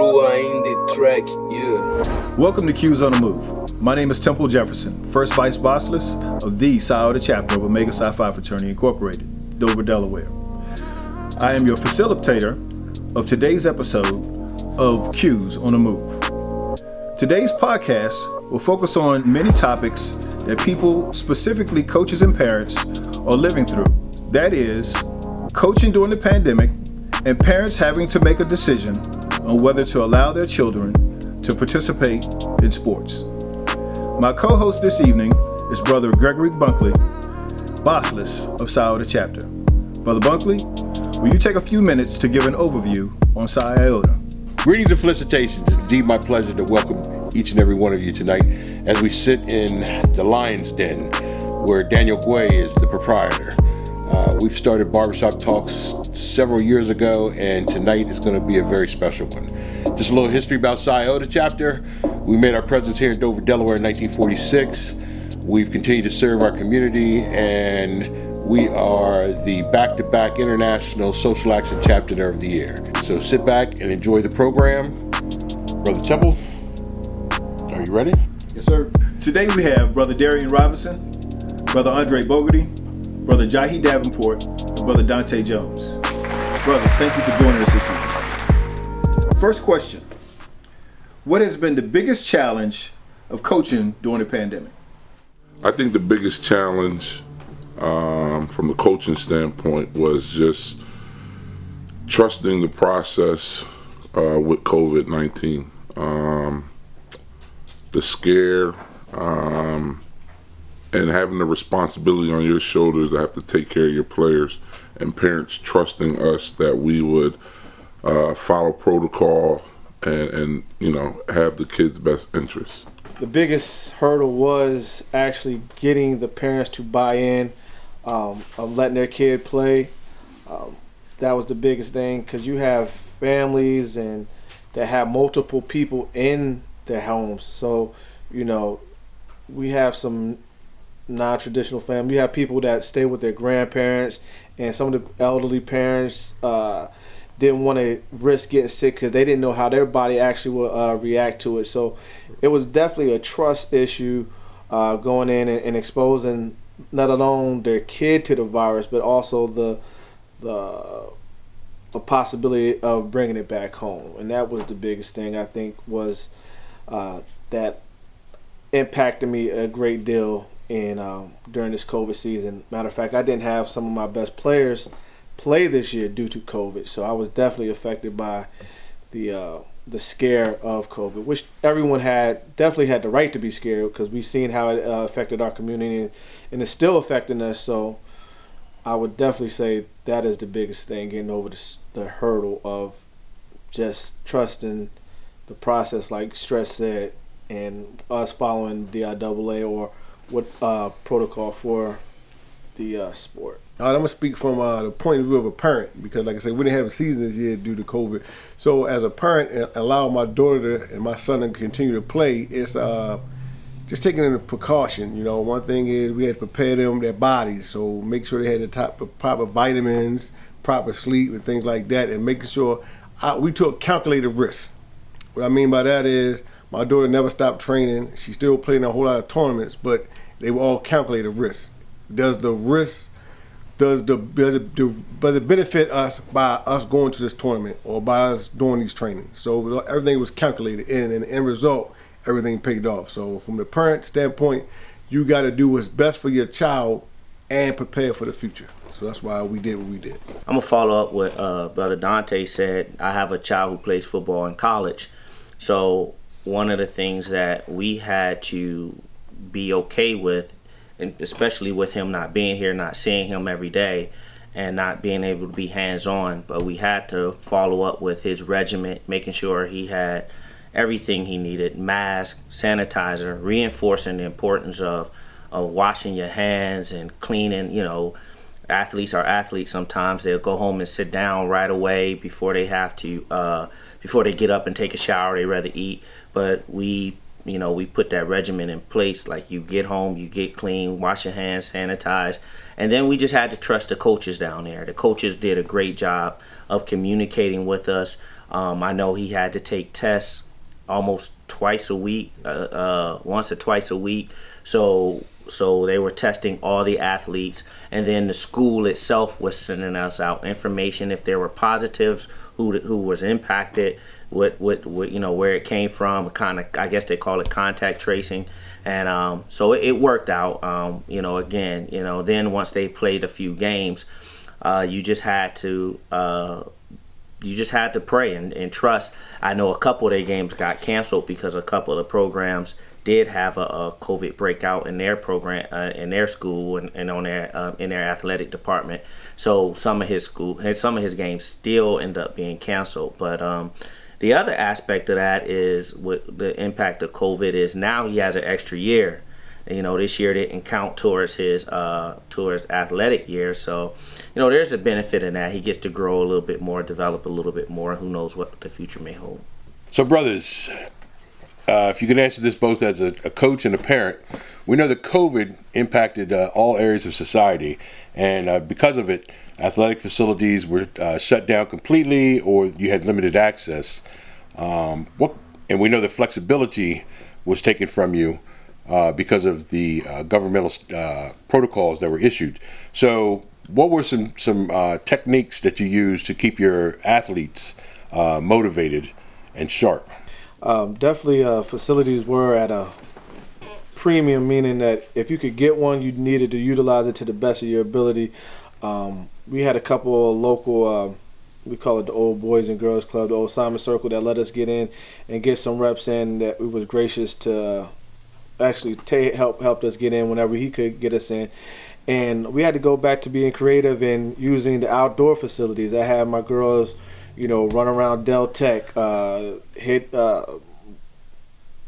Rua in the track, yeah. Welcome to Q's on the Move. My name is Temple Jefferson, first vice bossless of the Iota chapter of Omega Psi Phi Fraternity Incorporated, Dover, Delaware. I am your facilitator of today's episode of Q's on the Move. Today's podcast will focus on many topics that people, specifically coaches and parents, are living through. That is, coaching during the pandemic and parents having to make a decision on whether to allow their children to participate in sports. My co-host this evening is Brother Gregory Bunkley, bossless of Iota chapter. Brother Bunkley, will you take a few minutes to give an overview on Psi Iota? Greetings and felicitations. It's indeed my pleasure to welcome each and every one of you tonight as we sit in the Lion's Den, where Daniel Guay is the proprietor. We've started Barber Shop talks several years ago, and tonight is going to be a very special one. Just a little history about Psi Iota chapter. We made our presence here in Dover, Delaware in 1946. We've continued to serve our community, and we are the back-to-back International Social Action Chapter of the Year. So sit back and enjoy the program. Brother Temple, are you ready? Yes, sir. Today we have Brother Darian Robinson, Brother Andre Bogarty, Brother Jahi Davenport, and Brother Dante Jones. Brothers, thank you for joining us this evening. First question. What has been the biggest challenge of coaching during the pandemic? I think the biggest challenge from the coaching standpoint was just trusting the process with COVID-19. The scare and having the responsibility on your shoulders to have to take care of your players, and parents trusting us that we would follow protocol and have the kids' best interests. The biggest hurdle was actually getting the parents to buy in, of letting their kid play. That was the biggest thing, because you have families and that have multiple people in their homes. So, we have some non-traditional family. You have people that stay with their grandparents, and some of the elderly parents didn't want to risk getting sick because they didn't know how their body actually would react to it. So it was definitely a trust issue going in and exposing not alone their kid to the virus, but also the possibility of bringing it back home. And that was the biggest thing, I think, was that impacted me a great deal during this COVID season. Matter of fact, I didn't have some of my best players play this year due to COVID, so I was definitely affected by the scare of COVID, which everyone definitely had the right to be scared, because we've seen how it affected our community, and it's still affecting us. So I would definitely say that is the biggest thing, getting over the hurdle of just trusting the process, like Stretch said, and us following the IAA or what protocol for the sport. I'm going to speak from the point of view of a parent, because like I said, we didn't have a season this year due to COVID. So as a parent, allowing my daughter and my son to continue to play, it's just taking into precaution. One thing is we had to prepare them, their bodies, so make sure they had the proper vitamins, proper sleep, and things like that, and making sure we took calculated risks. What I mean by that is my daughter never stopped training. She still played in a whole lot of tournaments, but they were all calculated risks. Does it benefit us by us going to this tournament or by us doing these trainings? So everything was calculated, and in the end result, everything paid off. So from the parent standpoint, you got to do what's best for your child and prepare for the future. So that's why we did what we did. I'm going to follow up with Brother Dante said. I have a child who plays football in college. So one of the things that we had to be okay with, and especially with him not being here, not seeing him every day, and not being able to be hands-on, but we had to follow up with his regimen, making sure he had everything he needed: mask, sanitizer, reinforcing the importance of washing your hands and cleaning. Athletes are athletes. Sometimes they'll go home and sit down right away before they have to, before they get up and take a shower. They rather eat. But we put that regimen in place. Like, you get home, you get clean, wash your hands, sanitize, and then we just had to trust the coaches down there. The coaches did a great job of communicating with us. I know he had to take tests almost twice a week, once or twice a week. So they were testing all the athletes, and then the school itself was sending us out information if there were positives, who was impacted, what where it came from. Kind of, I guess they call it contact tracing, and so it worked out. Again, then once they played a few games, you just had to pray and trust. I know a couple of their games got canceled because a couple of the programs did have a COVID breakout in their program, in their school, and on their in their athletic department. So some of his games still end up being canceled. But the other aspect of that is what the impact of COVID is. Now he has an extra year. This year didn't count towards his athletic year. So, there's a benefit in that. He gets to grow a little bit more, develop a little bit more. Who knows what the future may hold. So, brothers, if you could answer this both as a coach and a parent, we know that COVID impacted all areas of society, and because of it, athletic facilities were shut down completely, or you had limited access. And we know that flexibility was taken from you because of the governmental protocols that were issued. So, what were some techniques that you used to keep your athletes motivated and sharp? Definitely, facilities were at a premium, meaning that if you could get one, you needed to utilize it to the best of your ability. We had a couple of local, we call it the old Boys and Girls Club, the old Simon Circle, that let us get in and get some reps in, that we was gracious to actually helped us get in whenever he could get us in. And we had to go back to being creative and using the outdoor facilities. I had my girls, run around Del Tech, hit the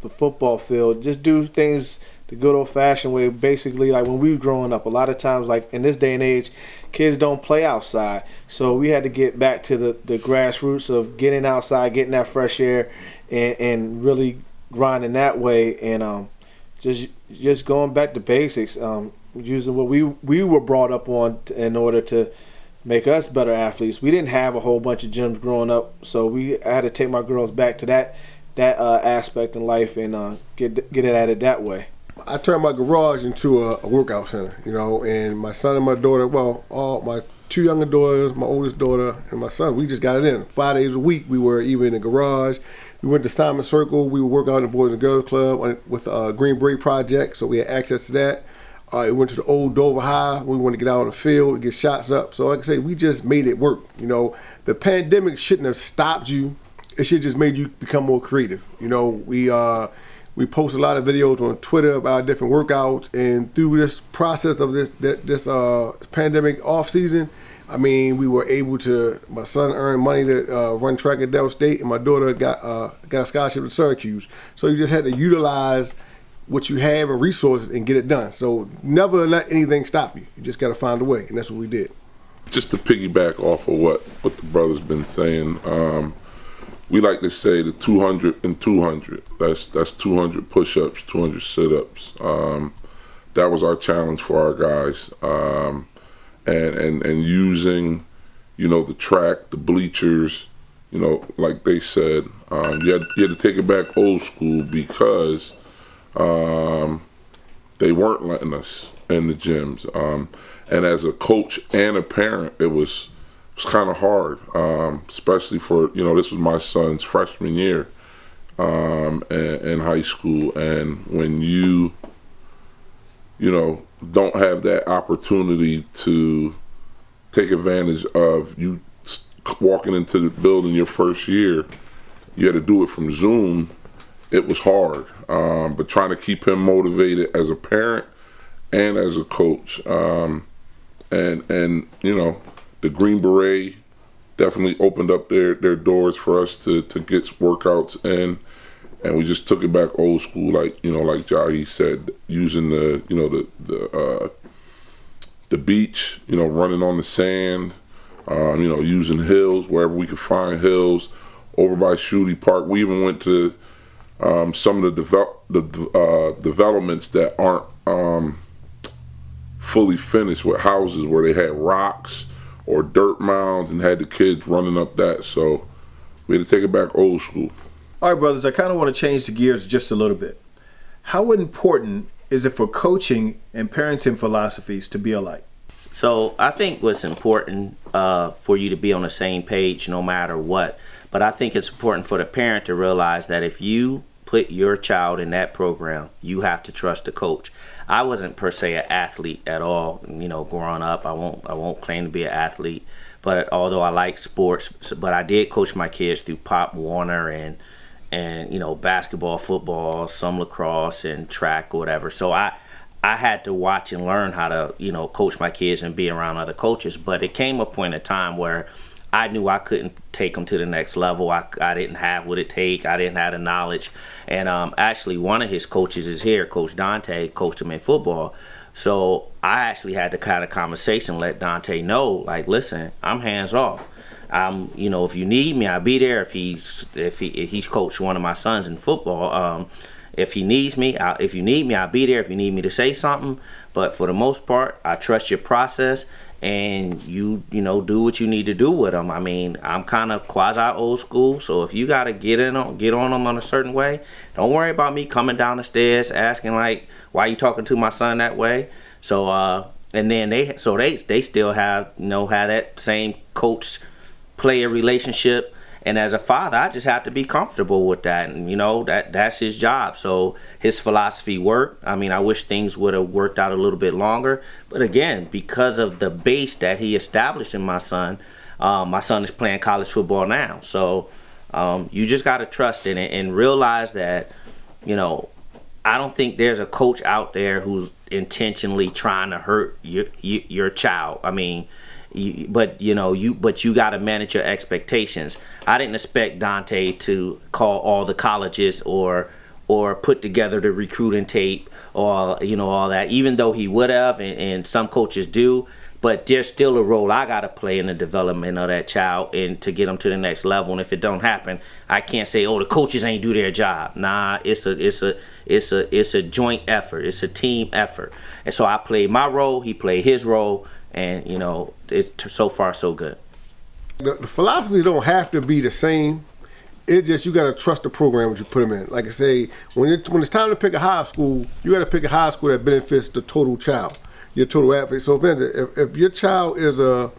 football field, just do things the good old-fashioned way. Basically, like when we were growing up, a lot of times, like in this day and age, kids don't play outside. So we had to get back to the grassroots of getting outside, getting that fresh air, and really grinding that way, and just going back to basics, using what we were brought up on in order to make us better athletes. We didn't have a whole bunch of gyms growing up, so I had to take my girls back to that aspect in life and get it at it that way. I turned my garage into a workout center, and my son and my daughter, all my two younger daughters, my oldest daughter, and my son, we just got it in. 5 days a week, we were even in the garage. We went to Simon Circle. We would work out in the Boys and Girls Club with the Green Beret Project, so we had access to that. We went to the old Dover High. We wanted to get out on the field and get shots up. So like I say, we just made it work. The pandemic shouldn't have stopped you. It should just made you become more creative. We post a lot of videos on Twitter about different workouts, and through this process of this pandemic off season, we were able to. My son earned money to run track at Del State, and my daughter got a scholarship to Syracuse. So you just had to utilize what you have and resources and get it done. So never let anything stop you. You just got to find a way, and that's what we did. Just to piggyback off of what the brother's been saying, we like to say the 200 and 200. That's 200 push-ups, 200 sit-ups. That was our challenge for our guys, and using, the track, the bleachers, like they said, you had to take it back old school because they weren't letting us in the gyms. And as a coach and a parent, it was kind of hard, especially for, this was my son's freshman year in high school. And when you don't have that opportunity to take advantage of you walking into the building your first year, you had to do it from Zoom. It was hard, but trying to keep him motivated as a parent and as a coach, and the Green Beret definitely opened up their doors for us to get workouts in, and we just took it back old school, like Jahi said, using the beach, running on the sand, using hills wherever we could find hills, over by Shooty Park. We even went to some of the developments that aren't fully finished, with houses where they had rocks or dirt mounds and had the kids running up that. So We had to take it back old school. All right, brothers, I kind of want to change the gears just a little bit. How important is it for coaching and parenting philosophies to be alike? So I think what's important for you to be on the same page no matter what. But I think it's important for the parent to realize that if you put your child in that program, you have to trust the coach. I wasn't per se an athlete at all. Growing up, I won't claim to be an athlete. But although I like sports, but I did coach my kids through Pop Warner and basketball, football, some lacrosse and track or whatever. So I had to watch and learn how to, coach my kids and be around other coaches. But it came a point in time where I knew I couldn't take them to the next level. I didn't have what it take. I didn't have the knowledge. And actually, one of his coaches is here, Coach Dante, coached him in football. So I actually had to kind of conversation, let Dante know, like, listen, I'm hands off. If you need me, I'll be there. If he's coached one of my sons in football, if he needs me, if you need me, I'll be there. If you need me to say something, but for the most part, I trust your process, and you do what you need to do with them. I mean, I'm kind of quasi old school, so if you gotta get on them on a certain way, don't worry about me coming down the stairs asking like, why are you talking to my son that way? So and then they still have have that same coach player relationship. And as a father, I just have to be comfortable with that. And, that's his job. So his philosophy worked. I mean, I wish things would have worked out a little bit longer. But again, because of the base that he established in my son is playing college football now. So you just got to trust in it and realize that, I don't think there's a coach out there who's intentionally trying to hurt your child. I mean, but you got to manage your expectations. I didn't expect Dante to call all the colleges or put together the recruiting tape or all that, even though he would have, and some coaches do. But there's still a role I got to play in the development of that child and to get them to the next level. And if it don't happen, I can't say, the coaches ain't do their job. Nah, it's a joint effort. It's a team effort. And so I played my role. He played his role. And, it's so far so good. The philosophies don't have to be the same. It's just you got to trust the program that you put them in. Like I say, when it's time to pick a high school, you got to pick a high school that benefits the total child, your total athlete. So, for instance, if your child is a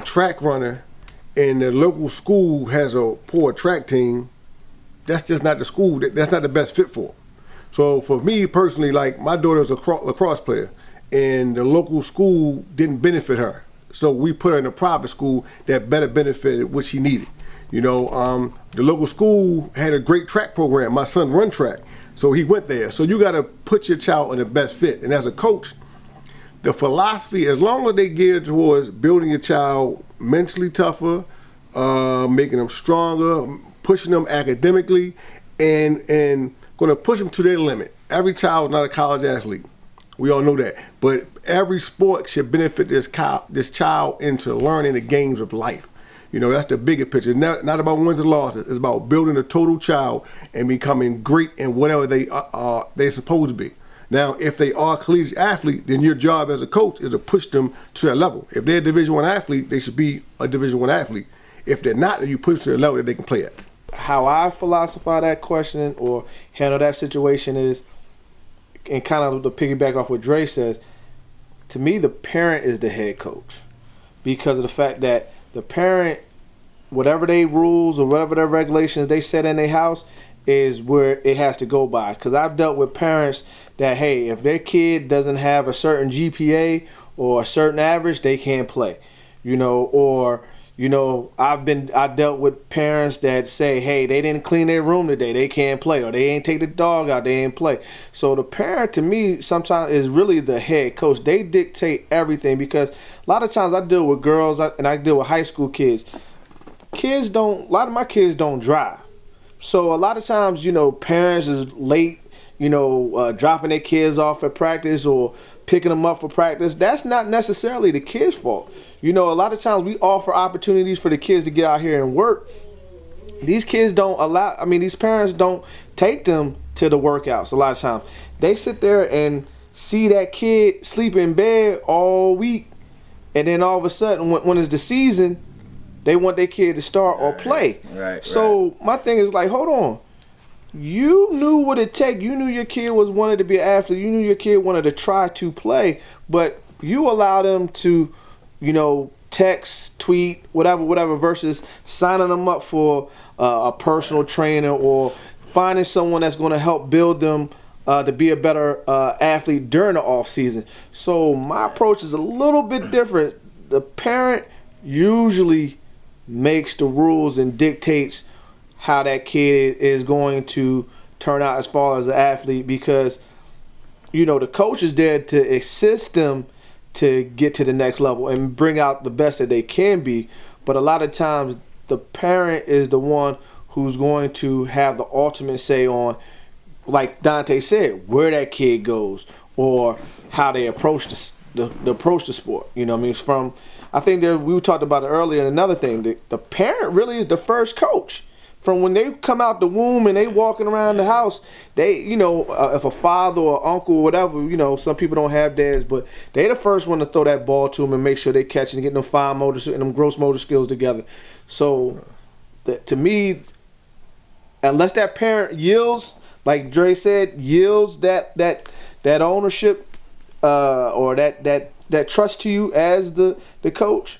track runner and the local school has a poor track team, that's just not the school. That's not the best fit for them. So, for me personally, like my daughter is a lacrosse player, and the local school didn't benefit her. So we put her in a private school that better benefited what she needed. The local school had a great track program. My son run track, so he went there. So you got to put your child in the best fit. And as a coach, the philosophy, as long as they geared towards building your child mentally tougher, making them stronger, pushing them academically, and going to push them to their limit. Every child is not a college athlete. We all know that. But every sport should benefit this child into learning the games of life. That's the bigger picture. It's not about wins and losses. It's about building a total child and becoming great in whatever they're supposed to be. Now, if they are a collegiate athlete, then your job as a coach is to push them to that level. If they're a Division I athlete, they should be a Division I athlete. If they're not, then you push them to the level that they can play at. How I philosophize that question or handle that situation is, and kind of to piggyback off what Dre says, to me, the parent is the head coach because of the fact that the parent, whatever they rules or whatever their regulations they set in their house, is where it has to go by. Because I've dealt with parents that, hey, if their kid doesn't have a certain GPA or a certain average, they can't play, or I dealt with parents that say, hey, they didn't clean their room today, they can't play, or they ain't take the dog out, they ain't play. So the parent, to me, sometimes is really the head coach. They dictate everything because a lot of times I deal with girls and I deal with high school kids. A lot of my kids don't drive. So a lot of times, parents is late, dropping their kids off at practice or picking them up for practice. That's not necessarily the kid's fault. A lot of times we offer opportunities for the kids to get out here and work. These kids these parents don't take them to the workouts a lot of times. They sit there and see that kid sleep in bed all week, and then all of a sudden when it's the season, they want their kid to start or play. So my thing is like, hold on. You knew what it take. You knew your kid wanted to be an athlete. You knew your kid wanted to try to play, but you allowed them to, text, tweet, whatever, versus signing them up for a personal trainer or finding someone that's going to help build them to be a better athlete during the off season. So my approach is a little bit different. The parent usually makes the rules and dictates how that kid is going to turn out as far as an athlete, because the coach is there to assist them to get to the next level and bring out the best that they can be. But a lot of times the parent is the one who's going to have the ultimate say on, like Dante said, where that kid goes or how they approach the sport. I think that we talked about it earlier. And another thing, the parent really is the first coach. From when they come out the womb and they walking around the house, they, if a father or uncle or whatever, some people don't have dads, but they the first one to throw that ball to them and make sure they catch it and get them fine motor and them gross motor skills together. So, to me, unless that parent yields, like Dre said, yields that ownership or that trust to you as the coach,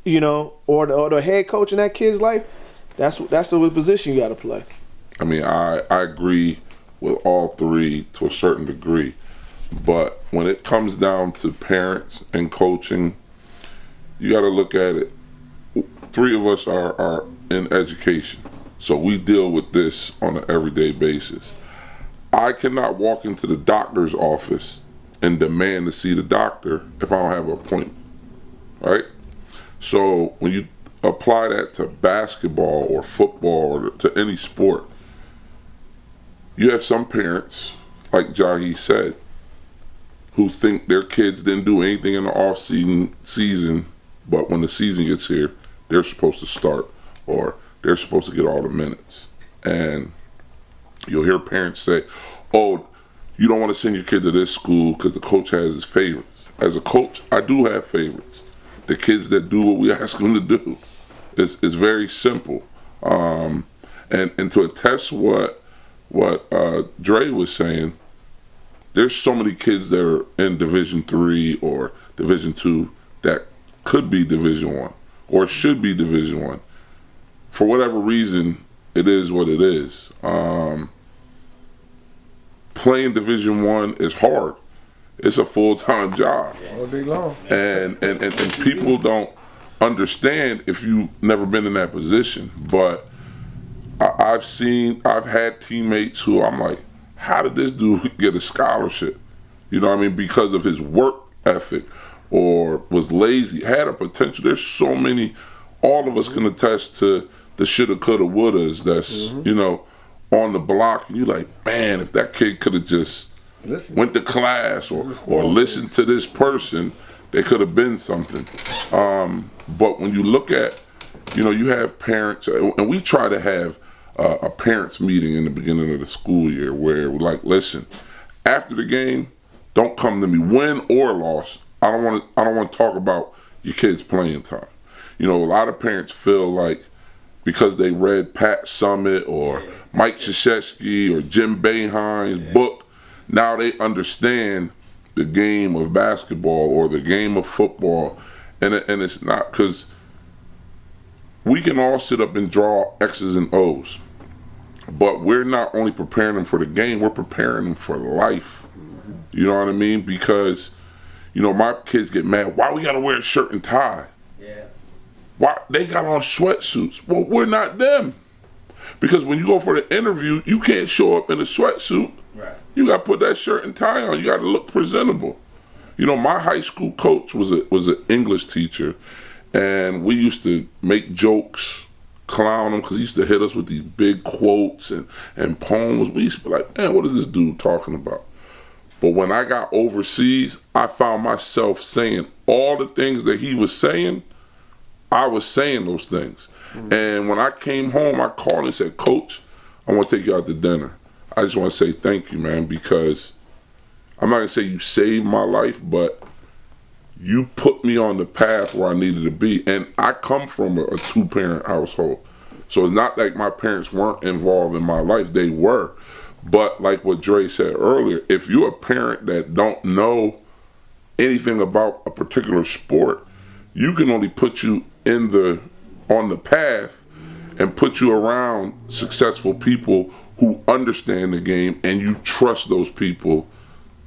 or the head coach in that kid's life, that's the position you got to play. I mean, I agree with all three to a certain degree, but when it comes down to parents and coaching, you got to look at it. Three of us are in education, so we deal with this on an everyday basis. I cannot walk into the doctor's office and demand to see the doctor if I don't have an appointment, right? So when you apply that to basketball or football or to any sport, you have some parents, like Jahi said, who think their kids didn't do anything in the off-season, but when the season gets here, they're supposed to start or they're supposed to get all the minutes. And you'll hear parents say, oh, you don't want to send your kid to this school because the coach has his favorites. As a coach, I do have favorites. The kids that do what we ask them to do. It's very simple. And to attest what Dre was saying, there's so many kids that are in Division III or Division II that could be Division I or should be Division I. For whatever reason, it is what it is. Playing Division I is hard. It's a full-time job. All day long. And people don't understand if you've never been in that position. But I've had teammates who I'm like, how did this dude get a scholarship? Because of his work ethic or was lazy, had a potential. There's so many, all of us can attest to the shoulda, coulda, wouldas that's, on the block. And you're like, man, if that kid could have just went to class or listened to this person, they could have been something. But when you look at, you have parents, and we try to have a parents meeting in the beginning of the school year where we're like, listen, after the game, don't come to me, win or loss. I don't want to talk about your kids' playing time. A lot of parents feel like because they read Pat Summitt or Mike Krzyzewski or Jim Boeheim's book, now they understand the game of basketball or the game of football, and it's not, because we can all sit up and draw X's and O's, but we're not only preparing them for the game, we're preparing them for life. You know what I mean? Because, my kids get mad, why we gotta wear a shirt and tie? Yeah. Why they got on sweatsuits? Well, we're not them. Because when you go for the interview, you can't show up in a sweatsuit. Right. You got to put that shirt and tie on. You got to look presentable. My high school coach was an English teacher, and we used to make jokes, clown him, because he used to hit us with these big quotes and poems. We used to be like, man, what is this dude talking about? But when I got overseas, I found myself saying all the things that he was saying. I was saying those things. Mm-hmm. And when I came home, I called and said, Coach, I want to take you out to dinner. I just want to say thank you, man, because I'm not going to say you saved my life, but you put me on the path where I needed to be. And I come from a two-parent household. So it's not like my parents weren't involved in my life. They were. But like what Dre said earlier, if you're a parent that don't know anything about a particular sport, you can only put you on the path and put you around successful people who understand the game, and you trust those people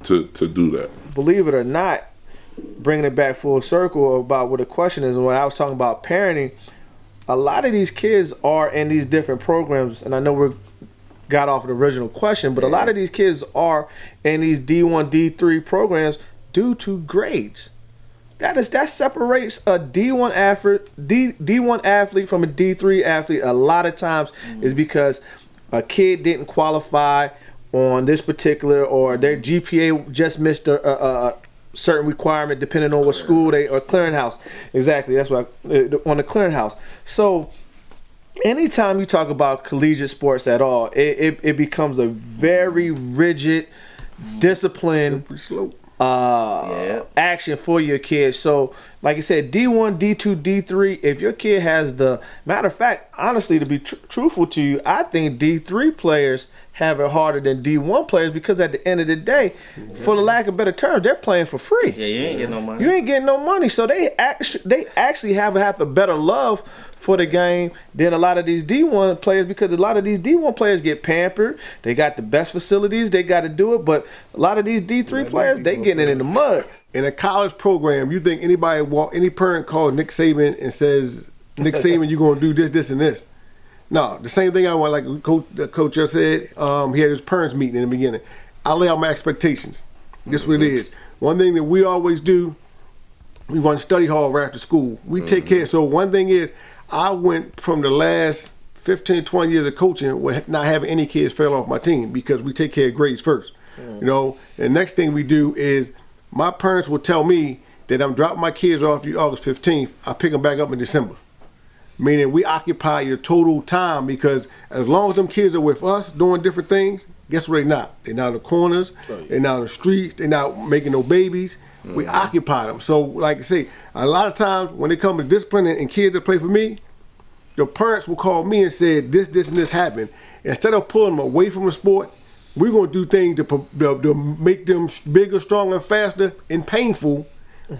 to do that. Believe it or not, bringing it back full circle about what the question is, and when I was talking about parenting, a lot of these kids are in these different programs, and I know we got off the original question, but a lot of these kids are in these D1, D3 programs due to grades. That separates a D1 athlete from a D3 athlete a lot of times is because a kid didn't qualify on this particular, or their GPA just missed a certain requirement depending on what school or clearinghouse. Exactly, that's what on the clearinghouse. So anytime you talk about collegiate sports at all, it becomes a very rigid, disciplined action for your kids. So like I said, D1, D2, D3, if your kid has matter of fact, honestly, to be truthful to you, I think D3 players have it harder than D1 players, because at the end of the day, for the lack of better terms, they're playing for free. Yeah, you ain't getting no money. You ain't getting no money. So they actually have a better love for the game than a lot of these D1 players, because a lot of these D1 players get pampered. They got the best facilities. They got to do it. But a lot of these D3 players, they getting it in the mud. In a college program, you think any parent calls Nick Saban and says, Nick Saban, you're going to do this, this, and this? No, the same thing I want, like the coach just said, he had his parents meeting in the beginning. I lay out my expectations. This is what it is. One thing that we always do, we run study hall right after school. We take care. So one thing is, I went from the last 15, 20 years of coaching with not having any kids fail off my team, because we take care of grades first. You know, the next thing we do is, my parents will tell me that I'm dropping my kids off August 15th. I pick them back up in December. Meaning we occupy your total time, because as long as them kids are with us doing different things, guess what, they're not in the corners, they're not in the streets, they're not making no babies. We occupy them. So like I say, a lot of times when it comes to discipline and kids that play for me, the parents will call me and say, this, and this happened. Instead of pulling them away from the sport, we're going to do things to make them bigger, stronger, faster, and painful,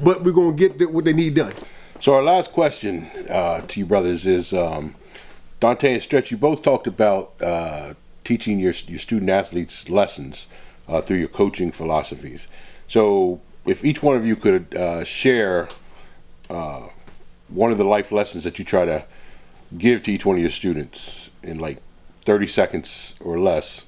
but we're going to get what they need done. So our last question to you brothers is, Dante and Stretch, you both talked about teaching your student athletes lessons through your coaching philosophies. So if each one of you could share one of the life lessons that you try to give to each one of your students in like 30 seconds or less,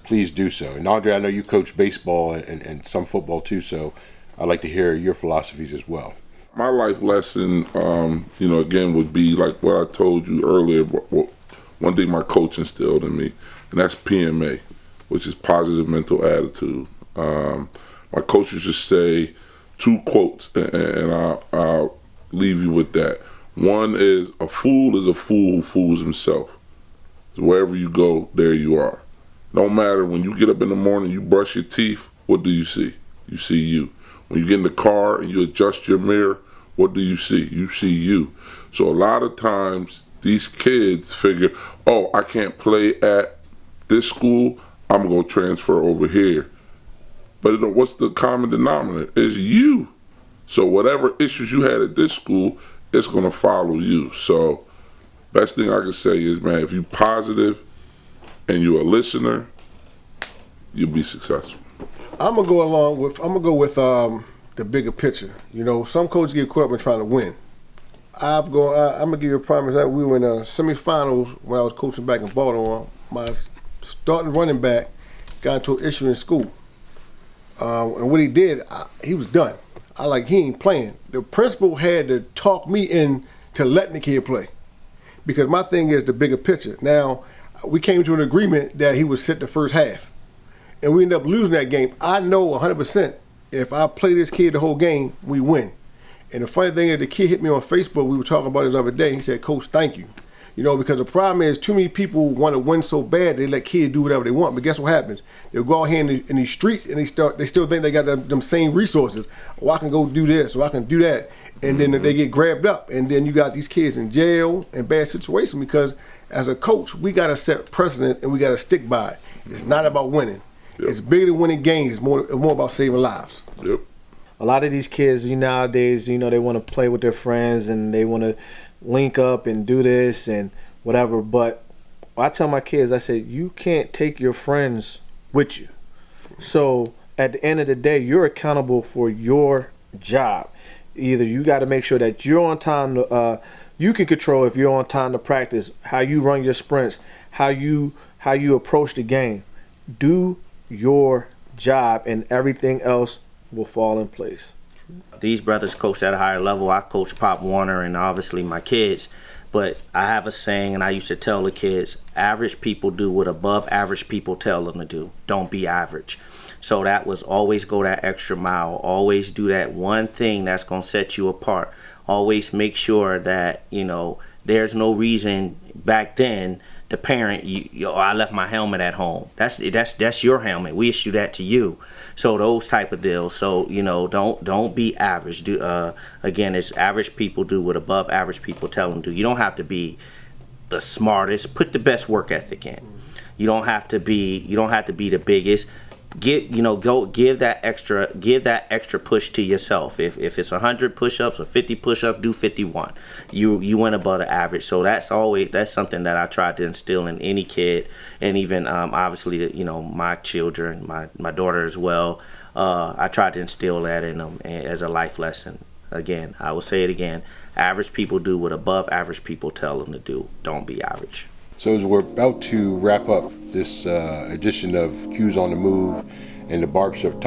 please do so. And Andre, I know you coach baseball and some football too, so I'd like to hear your philosophies as well. My life lesson, again, would be like what I told you earlier. One thing my coach instilled in me, and that's PMA, which is positive mental attitude. My coach used to say two quotes, and I'll leave you with that. One is a fool who fools himself. So wherever you go, there you are. No matter when you get up in the morning, you brush your teeth, what do you see? You see you. When you get in the car and you adjust your mirror, what do you see? You see you. So a lot of times these kids figure, oh, I can't play at this school, I'm going to transfer over here. But what's the common denominator? It's you. So whatever issues you had at this school, it's going to follow you. So best thing I can say is, man, if you're positive and you're a listener, you'll be successful. I'm gonna go with the bigger picture. You know, some coaches get caught up in trying to win. I'm gonna give you a prime example. We were in semifinals when I was coaching back in Baltimore. My starting running back got into an issue in school, and what he did, he was done. He ain't playing. The principal had to talk me into letting the kid play, because my thing is the bigger picture. Now, we came to an agreement that he would sit the first half, and we ended up losing that game. I know 100% if I play this kid the whole game, we win. And the funny thing is, the kid hit me on Facebook. We were talking about it the other day. He said, "Coach, thank you." You know, because the problem is too many people want to win so bad they let kids do whatever they want. But guess what happens? They'll go out here in these streets and they still think they got them same resources. Oh, I can go do this, or I can do that, and then they get grabbed up, and then you got these kids in jail and bad situations because as a coach we got to set precedent and we got to stick by it. It's not about winning. Yep. It's bigger than winning games. It's more about saving lives. Yep. A lot of these kids, nowadays, they want to play with their friends and they want to link up and do this and whatever. But I tell my kids, I said, you can't take your friends with you. So at the end of the day, you're accountable for your job. Either you got to make sure that you're on time to, you can control if you're on time to practice, how you run your sprints, how you approach the game. Do your job and everything else will fall in place. These brothers coached at a higher level. I coached Pop Warner and obviously my kids. But I have a saying, and I used to tell the kids, average people do what above average people tell them to do. Don't be average. So that was always go that extra mile. Always do that one thing that's going to set you apart. Always make sure that, there's no reason back then the parent, I left my helmet at home. That's your helmet. We issue that to you. So those type of deals. So don't be average. Again, it's average people do what above average people tell them to do. You don't have to be the smartest. Put the best work ethic in. You don't have to be the biggest. Give that extra push to yourself. If it's 100 push-ups or 50 push-ups, do 51. You went above the average. So that's something that I tried to instill in any kid, and even obviously my children, my daughter as well. I tried to instill that in them as a life lesson. Again, I will say it again. Average people do what above average people tell them to do. Don't be average. So as we're about to wrap up this edition of Q's on the Move and the Barbershop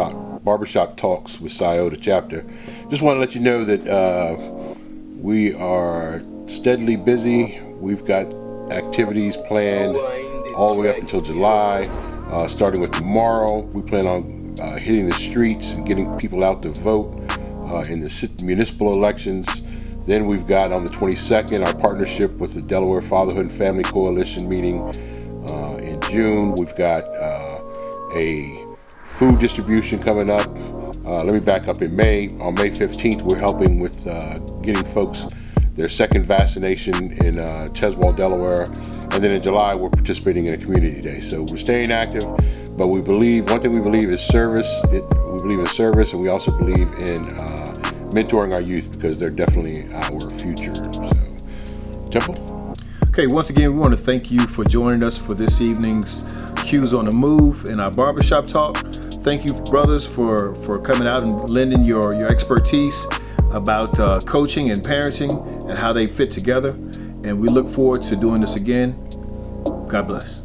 Talks with Iota chapter, just want to let you know that we are steadily busy. We've got activities planned all the way up until July. Starting with tomorrow, we plan on hitting the streets and getting people out to vote in the municipal elections. Then we've got on the 22nd our partnership with the Delaware Fatherhood and Family Coalition meeting in June. We've got a food distribution coming up. Let me back up in May. On May 15th, we're helping with getting folks their second vaccination in Cheswell, Delaware. And then in July, we're participating in a community day. So we're staying active, but one thing we believe is service. We believe in service, and we also believe in mentoring our youth because they're definitely our future. So, Temple? Okay, once again, we want to thank you for joining us for this evening's Q's on the Move and our barbershop talk. Thank you, brothers, for coming out and lending your expertise about coaching and parenting and how they fit together. And we look forward to doing this again. God bless.